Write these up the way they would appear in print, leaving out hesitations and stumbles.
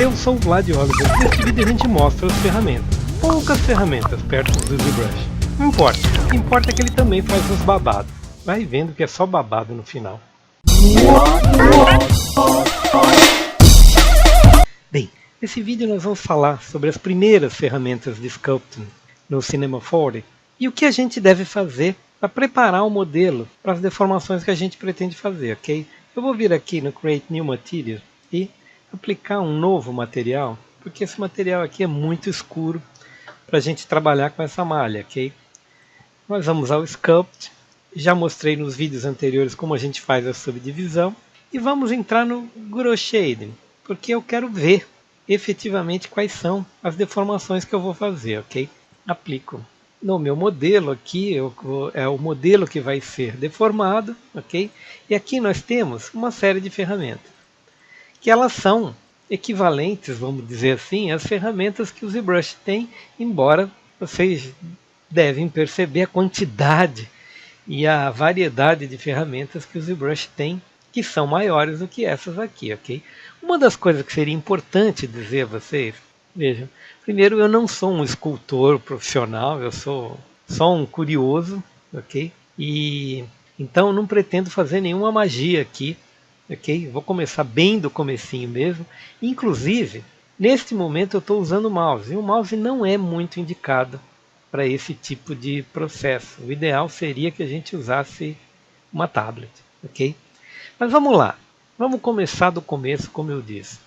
Eu sou o Vlad Oliver. Neste vídeo a gente mostra as ferramentas. Poucas ferramentas perto do ZBrush. Não importa. O que importa é que ele também faz uns babados. Vai vendo que é só babado no final. Bem, nesse vídeo nós vamos falar sobre as primeiras ferramentas de sculpting no Cinema 4D e o que a gente deve fazer para preparar o modelo para as deformações que a gente pretende fazer, ok? Eu vou vir aqui no Create New Material e aplicar um novo material, porque esse material aqui é muito escuro para a gente trabalhar com essa malha, ok? Nós vamos ao Sculpt, já mostrei nos vídeos anteriores como a gente faz a subdivisão, e vamos entrar no Grow Shading, porque eu quero ver efetivamente quais são as deformações que eu vou fazer, ok? Aplico no meu modelo aqui, é o modelo que vai ser deformado, ok? E aqui nós temos uma série de ferramentas, que elas são equivalentes, vamos dizer assim, às ferramentas que o ZBrush tem, embora vocês devem perceber a quantidade e a variedade de ferramentas que o ZBrush tem, que são maiores do que essas aqui, ok? Uma das coisas que seria importante dizer a vocês, vejam, primeiro, eu não sou um escultor profissional, eu sou só um curioso, ok? E então não pretendo fazer nenhuma magia aqui, ok? Vou começar bem do comecinho mesmo. Inclusive, neste momento eu estou usando o mouse, e o mouse não é muito indicado para esse tipo de processo. O ideal seria que a gente usasse uma tablet, ok? Mas vamos lá, vamos começar do começo, como eu disse.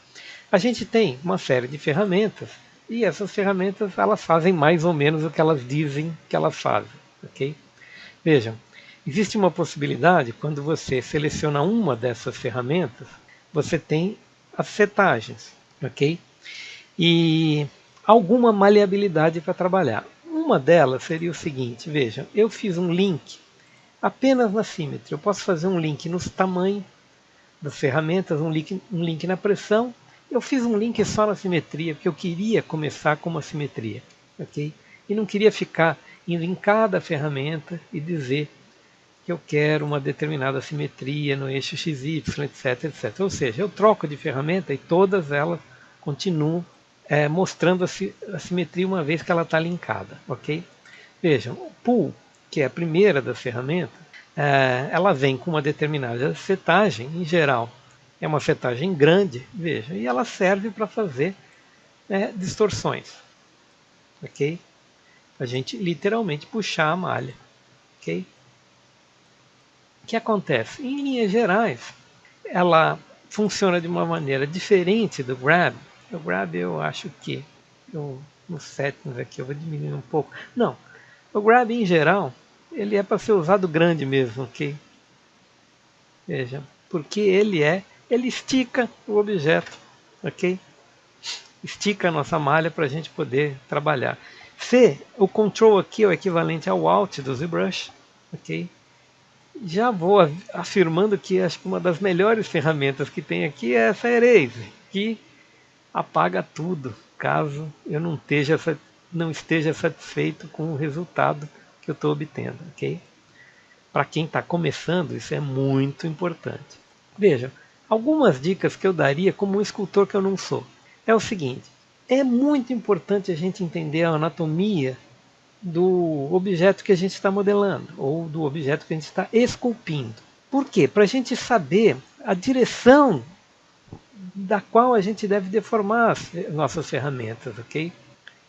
A gente tem uma série de ferramentas, e essas ferramentas elas fazem mais ou menos o que elas dizem que elas fazem, ok? Vejam, existe uma possibilidade, quando você seleciona uma dessas ferramentas, você tem as setagens, ok? E alguma maleabilidade para trabalhar. Uma delas seria o seguinte, vejam, eu fiz um link apenas na Symmetry. Eu posso fazer um link nos tamanhos das ferramentas, um link na pressão. Eu fiz um link só na simetria, porque eu queria começar com uma simetria, ok? E não queria ficar indo em cada ferramenta e dizer que eu quero uma determinada simetria no eixo XY, etc, etc. Ou seja, eu troco de ferramenta e todas elas continuam mostrando a simetria uma vez que ela está linkada, ok? Vejam, o Pool, que é a primeira das ferramentas, ela vem com uma determinada setagem, em geral. É uma setagem grande, veja, e ela serve para fazer distorções, ok? A gente literalmente puxar a malha, ok? O que acontece? Em linhas gerais, ela funciona de uma maneira diferente do Grab. O Grab eu acho que, nos settings aqui eu vou diminuir um pouco. Não, o Grab em geral, ele é para ser usado grande mesmo, ok? Veja, porque ele estica o objeto, ok? Estica a nossa malha para a gente poder trabalhar. O Control aqui é o equivalente ao Alt do ZBrush, ok? Já vou afirmando que acho que uma das melhores ferramentas que tem aqui é essa Erase, que apaga tudo, caso eu não esteja satisfeito com o resultado que eu estou obtendo, ok? Para quem está começando, isso é muito importante. Veja, algumas dicas que eu daria como um escultor que eu não sou. É o seguinte, é muito importante a gente entender a anatomia do objeto que a gente está modelando, ou do objeto que a gente está esculpindo. Por quê? Para a gente saber a direção da qual a gente deve deformar as nossas ferramentas, ok?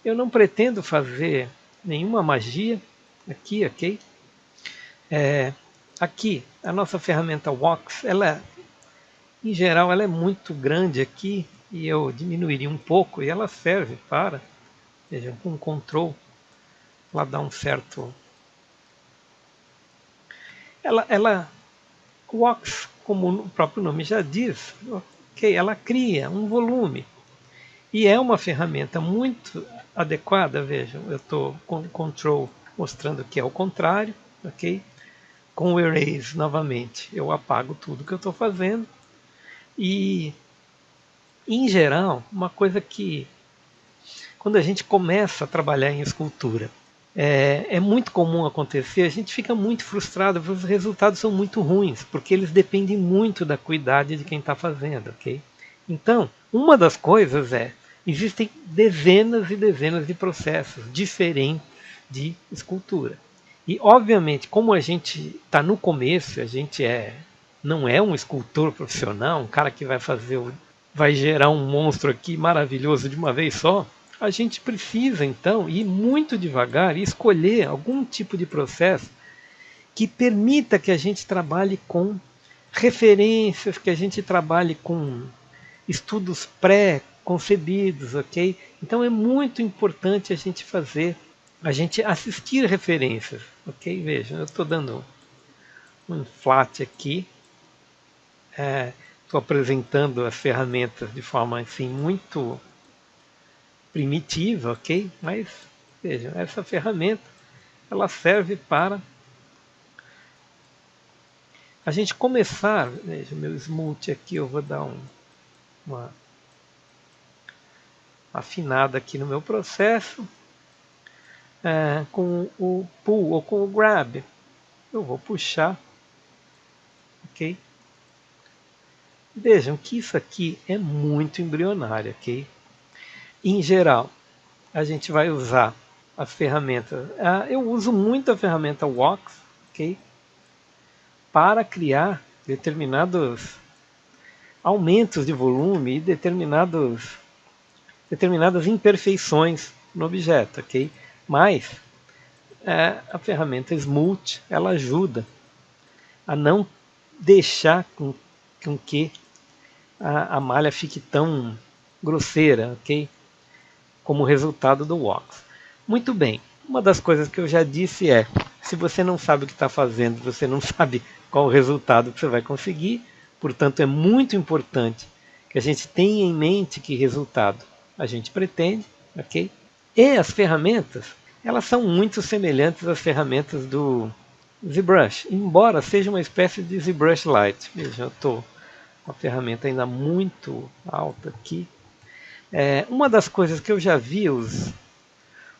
Eu não pretendo fazer nenhuma magia aqui, ok? Aqui, a nossa ferramenta Wax, em geral, ela é muito grande aqui, e eu diminuiria um pouco, e ela serve para, veja, com Ctrl, ela dá um certo... Wax, como o próprio nome já diz, ok, ela cria um volume. E é uma ferramenta muito adequada, vejam, eu estou com o Ctrl mostrando que é o contrário, ok? Com o Erase, novamente, eu apago tudo que eu estou fazendo. E, em geral, uma coisa que, quando a gente começa a trabalhar em escultura, é muito comum acontecer, a gente fica muito frustrado, porque os resultados são muito ruins, porque eles dependem muito da cuidade de quem está fazendo, ok? Então, Uma das coisas existem dezenas e dezenas de processos diferentes de escultura. E, obviamente, como a gente está no começo, a gente não é um escultor profissional, um cara que vai gerar um monstro aqui maravilhoso de uma vez só, a gente precisa, então, ir muito devagar e escolher algum tipo de processo que permita que a gente trabalhe com referências, que a gente trabalhe com estudos pré-concebidos, ok? Então é muito importante a gente assistir referências, ok? Vejam, eu estou dando um inflate aqui, estou apresentando as ferramentas de forma assim muito primitiva, ok? Mas vejam, essa ferramenta ela serve para a gente começar. Veja, meu smooth aqui, eu vou dar uma afinada aqui no meu processo. Com o pull ou com o grab, eu vou puxar, ok? Vejam que isso aqui é muito embrionário, ok? Em geral, a gente vai usar as ferramentas. Eu uso muito a ferramenta Wax, ok? Para criar determinados aumentos de volume e determinadas imperfeições no objeto, ok? Mas a ferramenta Smooth ela ajuda a não deixar com que a malha fique tão grosseira, ok? Como resultado do Wax. Muito bem, uma das coisas que eu já disse se você não sabe o que está fazendo, você não sabe qual o resultado que você vai conseguir, portanto é muito importante que a gente tenha em mente que resultado a gente pretende, ok? E as ferramentas, elas são muito semelhantes às ferramentas do ZBrush, embora seja uma espécie de ZBrush Lite. Veja, eu estou com a ferramenta ainda muito alta aqui. Uma das coisas que eu já vi os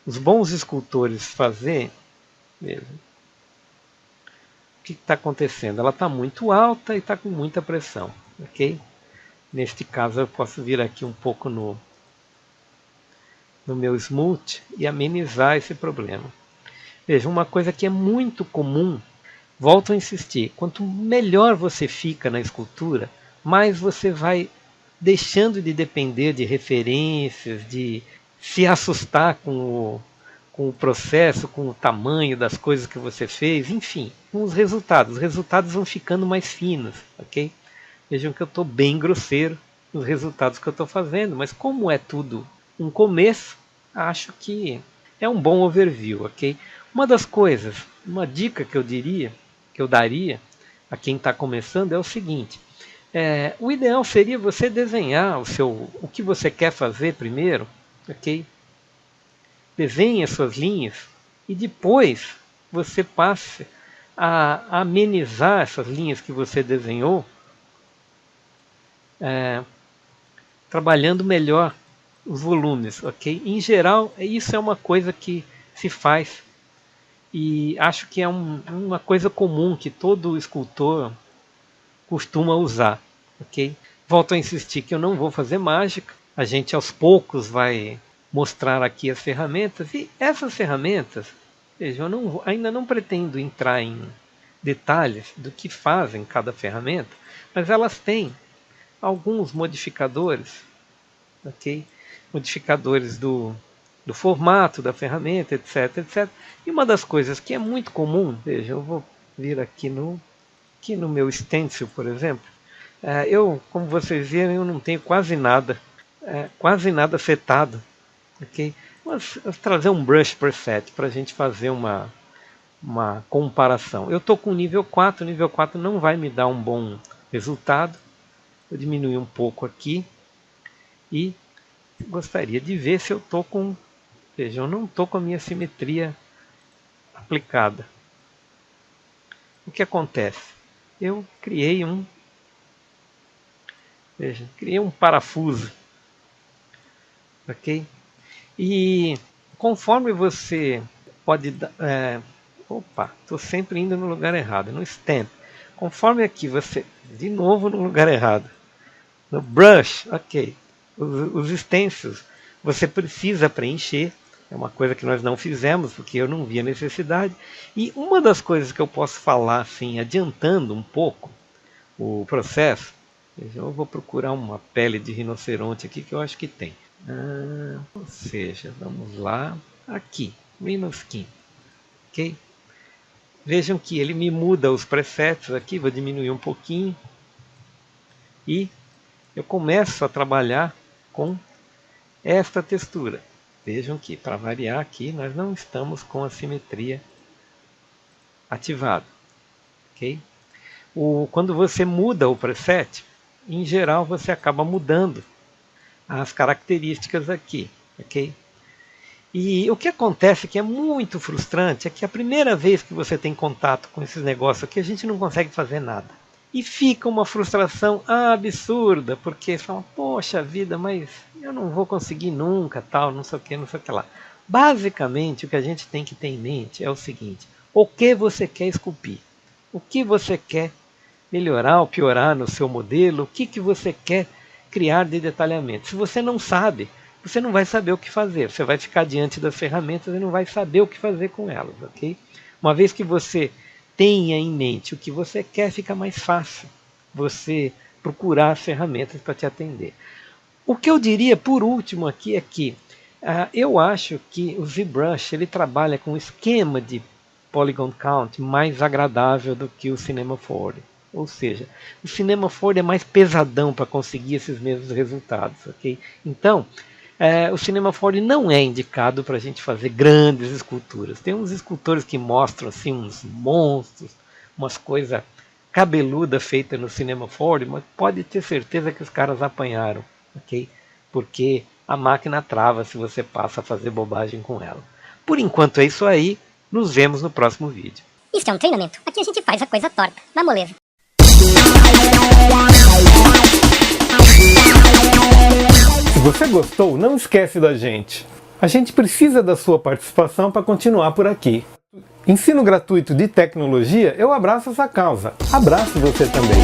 bons escultores fazer, veja, o que está acontecendo? Ela está muito alta e está com muita pressão, ok? Neste caso eu posso vir aqui um pouco no meu smooth e amenizar esse problema. Veja, uma coisa que é muito comum, volto a insistir, quanto melhor você fica na escultura, mais você vai deixando de depender de referências, de se assustar com o processo, com o tamanho das coisas que você fez, enfim, com os resultados. Os resultados vão ficando mais finos, ok? Vejam que eu estou bem grosseiro nos resultados que eu estou fazendo, mas como é tudo um começo, acho que é um bom overview, ok? Uma das coisas, uma dica que eu daria a quem está começando é o seguinte: o ideal seria você desenhar o que você quer fazer primeiro, ok? Desenhe as suas linhas e depois você passe a amenizar essas linhas que você desenhou, trabalhando melhor os volumes, ok? Em geral, isso é uma coisa que se faz e acho que é uma coisa comum que todo escultor costuma usar, ok? Volto a insistir que eu não vou fazer mágica, a gente aos poucos vai mostrar aqui as ferramentas e essas ferramentas, veja, eu ainda não pretendo entrar em detalhes do que fazem cada ferramenta, mas elas têm alguns modificadores, ok? Modificadores do formato da ferramenta, etc, etc. E uma das coisas que é muito comum, veja, eu vou vir aqui no meu stencil, por exemplo, como vocês viram, eu não tenho quase nada setado, ok? Mas trazer um brush preset para a gente fazer uma comparação. Eu estou com nível 4, o nível 4 não vai me dar um bom resultado. Vou diminuir um pouco aqui e gostaria de ver se eu estou com... Veja, eu não estou com a minha simetria aplicada. O que acontece? Eu criei um parafuso, ok? E conforme você pode estou sempre indo no lugar errado, no stamp. Conforme aqui você, de novo no lugar errado, no brush, ok. Os extensos você precisa preencher, é uma coisa que nós não fizemos porque eu não vi a necessidade. E uma das coisas que eu posso falar assim, adiantando um pouco o processo, eu vou procurar uma pele de rinoceronte aqui que eu acho que tem. Ou seja, vamos lá, aqui, Rhinoskin, ok? Vejam que ele me muda os presets aqui, vou diminuir um pouquinho. E eu começo a trabalhar com esta textura. Vejam que, para variar aqui, nós não estamos com a simetria ativada. Okay? Quando você muda o preset, em geral você acaba mudando as características aqui. Okay? E o que acontece que é muito frustrante é que a primeira vez que você tem contato com esses negócios aqui, a gente não consegue fazer nada. E fica uma frustração absurda, porque você fala, poxa vida, mas eu não vou conseguir nunca, tal, não sei o que, não sei o que lá. Basicamente, o que a gente tem que ter em mente é o seguinte: o que você quer esculpir? O que você quer melhorar ou piorar no seu modelo? O que você quer criar de detalhamento? Se você não sabe, você não vai saber o que fazer. Você vai ficar diante das ferramentas e não vai saber o que fazer com elas, ok? Uma vez que você tenha em mente o que você quer, fica mais fácil você procurar as ferramentas para te atender. O que eu diria por último aqui é que eu acho que o ZBrush ele trabalha com um esquema de Polygon Count mais agradável do que o Cinema 4D. Ou seja, o Cinema 4D é mais pesadão para conseguir esses mesmos resultados, ok? Então, o Cinema 4D não é indicado para a gente fazer grandes esculturas. Tem uns escultores que mostram assim, uns monstros, umas coisas cabeludas feitas no Cinema 4D, mas pode ter certeza que os caras apanharam, ok? Porque a máquina trava se você passa a fazer bobagem com ela. Por enquanto é isso aí, nos vemos no próximo vídeo. Isso é um treinamento, aqui a gente faz a coisa torta, na moleza. Se você gostou, não esquece da gente. A gente precisa da sua participação para continuar por aqui. Ensino gratuito de tecnologia, eu abraço essa causa. Abraço você também.